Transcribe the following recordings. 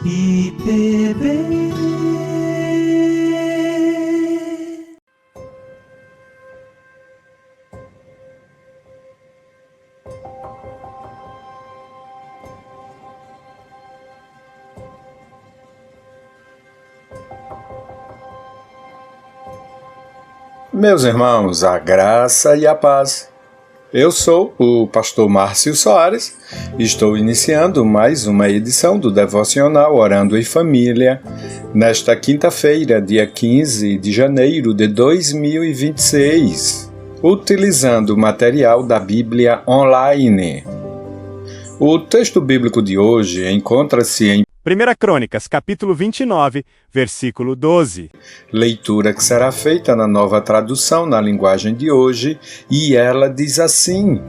IPB. Meus irmãos, a graça e a paz. Eu sou o pastor Márcio Soares e estou iniciando mais uma edição do Devocional Orando em Família, nesta quinta-feira, dia 15 de janeiro de 2026, utilizando o material da Bíblia online. O texto bíblico de hoje encontra-se em 1 Crônicas, capítulo 29, versículo 12. Leitura que será feita na Nova Tradução na linguagem de hoje, e ela diz assim: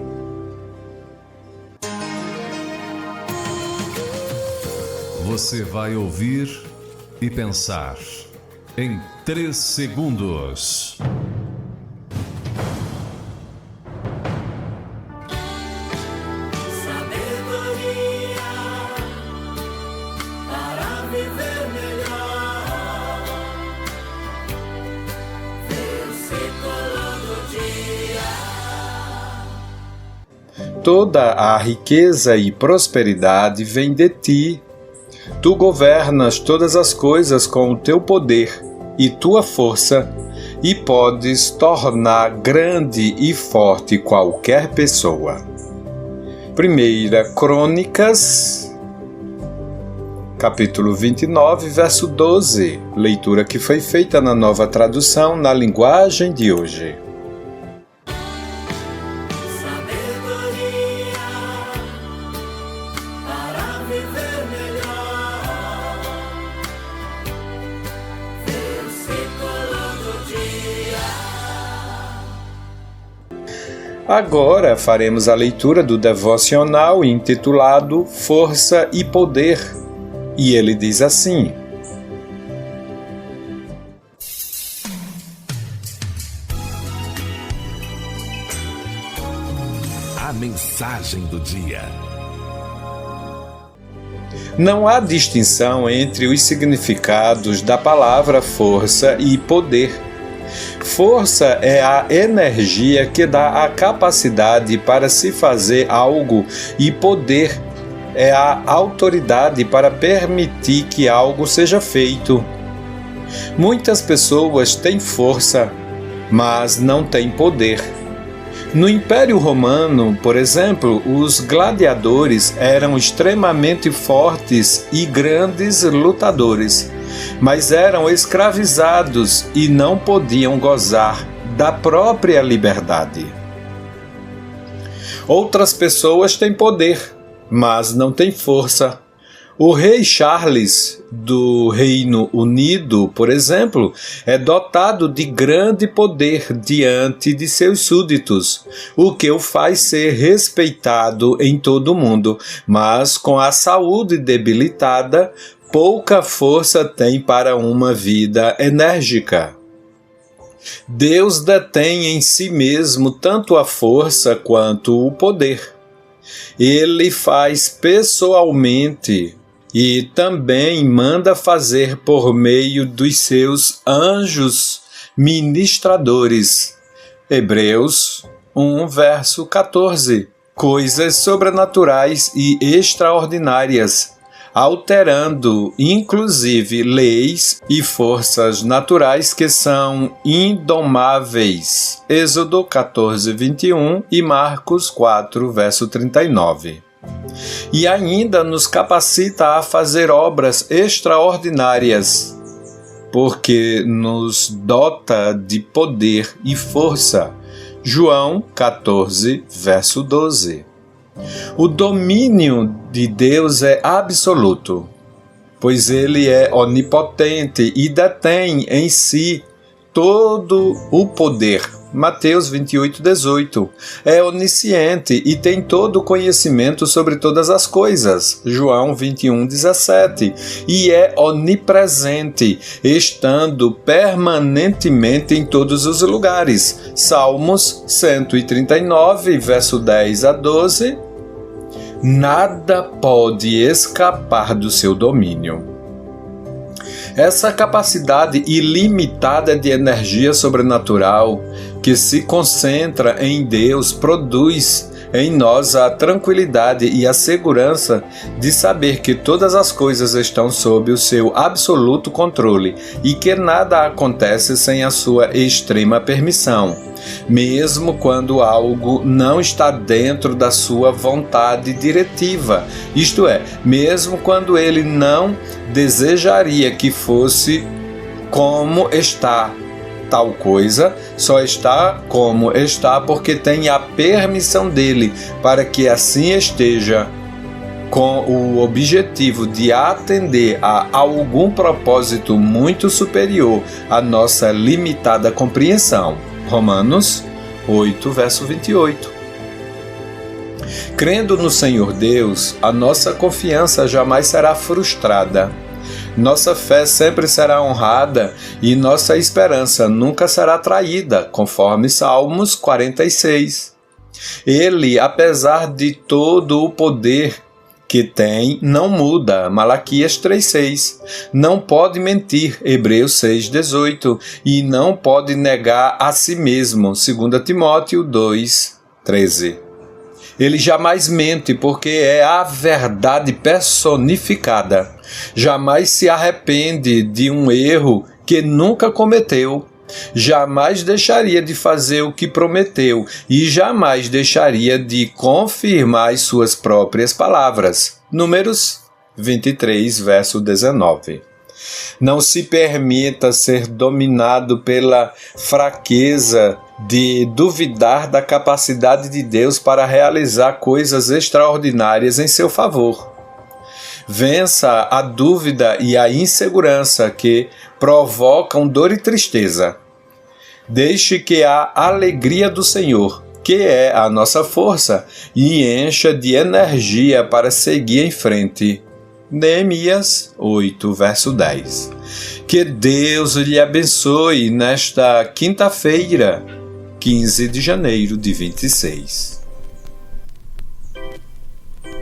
Você vai ouvir e pensar em 3 segundos. Toda a riqueza e prosperidade vem de ti. Tu governas todas as coisas com o teu poder e tua força, e podes tornar grande e forte qualquer pessoa. 1 Crônicas, capítulo 29, verso 12, leitura que foi feita na Nova Tradução na linguagem de hoje. Agora faremos a leitura do devocional intitulado Força e Poder, e ele diz assim: A mensagem do dia. Não há distinção entre os significados da palavra força e poder. Força é a energia que dá a capacidade para se fazer algo, e poder é a autoridade para permitir que algo seja feito. Muitas pessoas têm força, mas não têm poder. No Império Romano, por exemplo, os gladiadores eram extremamente fortes e grandes lutadores, mas eram escravizados e não podiam gozar da própria liberdade. Outras pessoas têm poder, mas não têm força. O rei Charles, do Reino Unido, por exemplo, é dotado de grande poder diante de seus súditos, o que o faz ser respeitado em todo o mundo, mas com a saúde debilitada, pouca força tem para uma vida enérgica. Deus detém em si mesmo tanto a força quanto o poder. Ele faz pessoalmente e também manda fazer por meio dos seus anjos ministradores. Hebreus 1, verso 14. Coisas sobrenaturais e extraordinárias, alterando inclusive leis e forças naturais que são indomáveis. Êxodo 14, 21 e Marcos 4, verso 39. E ainda nos capacita a fazer obras extraordinárias, porque nos dota de poder e força. João 14, verso 12. O domínio de Deus é absoluto, pois Ele é onipotente e detém em si todo o poder. Mateus 28, 18. É onisciente e tem todo o conhecimento sobre todas as coisas. João 21, 17. E é onipresente, estando permanentemente em todos os lugares. Salmos 139, verso 10 a 12. Nada pode escapar do seu domínio. Essa capacidade ilimitada de energia sobrenatural que se concentra em Deus produz em nós a tranquilidade e a segurança de saber que todas as coisas estão sob o seu absoluto controle e que nada acontece sem a sua extrema permissão, mesmo quando algo não está dentro da sua vontade diretiva, isto é, mesmo quando ele não desejaria que fosse como está. Tal coisa só está como está porque tem a permissão dele para que assim esteja, com o objetivo de atender a algum propósito muito superior à nossa limitada compreensão. Romanos 8, verso 28. Crendo no Senhor Deus, a nossa confiança jamais será frustrada. Nossa fé sempre será honrada e nossa esperança nunca será traída, conforme Salmos 46. Ele, apesar de todo o poder que tem, não muda, Malaquias 3,6. Não pode mentir, Hebreus 6,18. E não pode negar a si mesmo, 2 Timóteo 2,13. Ele jamais mente porque é a verdade personificada. Jamais se arrepende de um erro que nunca cometeu. Jamais deixaria de fazer o que prometeu e jamais deixaria de confirmar as suas próprias palavras. Números 23, verso 19. Não se permita ser dominado pela fraqueza de duvidar da capacidade de Deus para realizar coisas extraordinárias em seu favor. Vença a dúvida e a insegurança que provocam dor e tristeza. Deixe que a alegria do Senhor, que é a nossa força, lhe encha de energia para seguir em frente. Neemias 8, verso 10. Que Deus lhe abençoe nesta quinta-feira, 15 de janeiro de 26.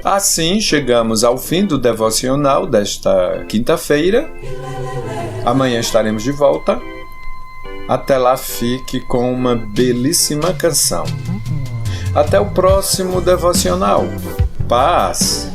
Assim chegamos ao fim do devocional desta quinta-feira. Amanhã estaremos de volta. Até lá, fique com uma belíssima canção. Até o próximo devocional. Paz!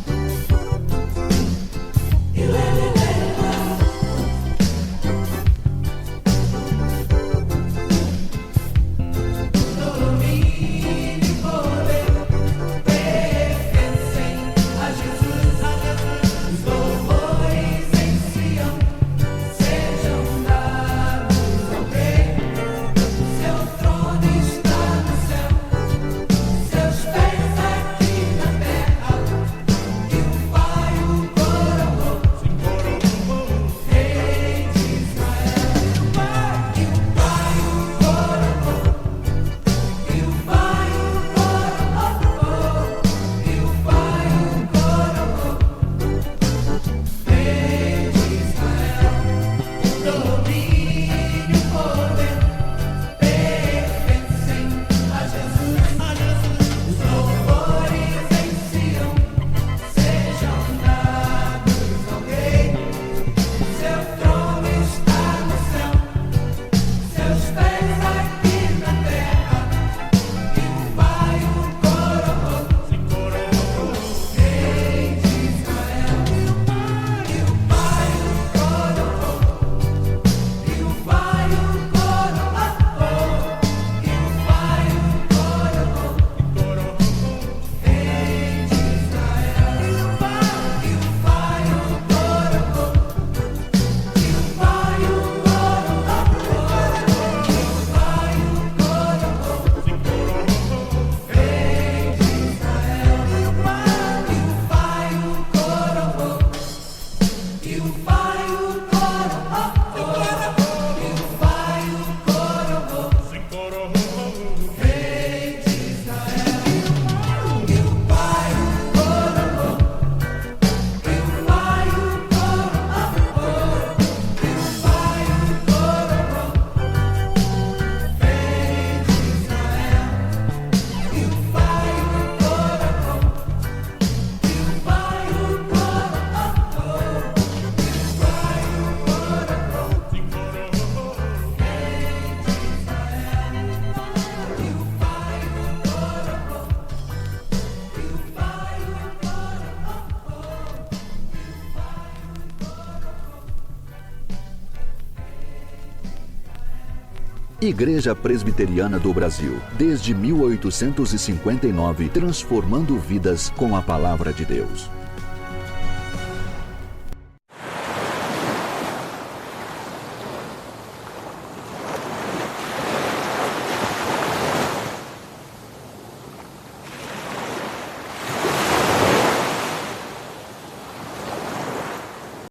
Igreja Presbiteriana do Brasil, desde 1859, transformando vidas com a palavra de Deus.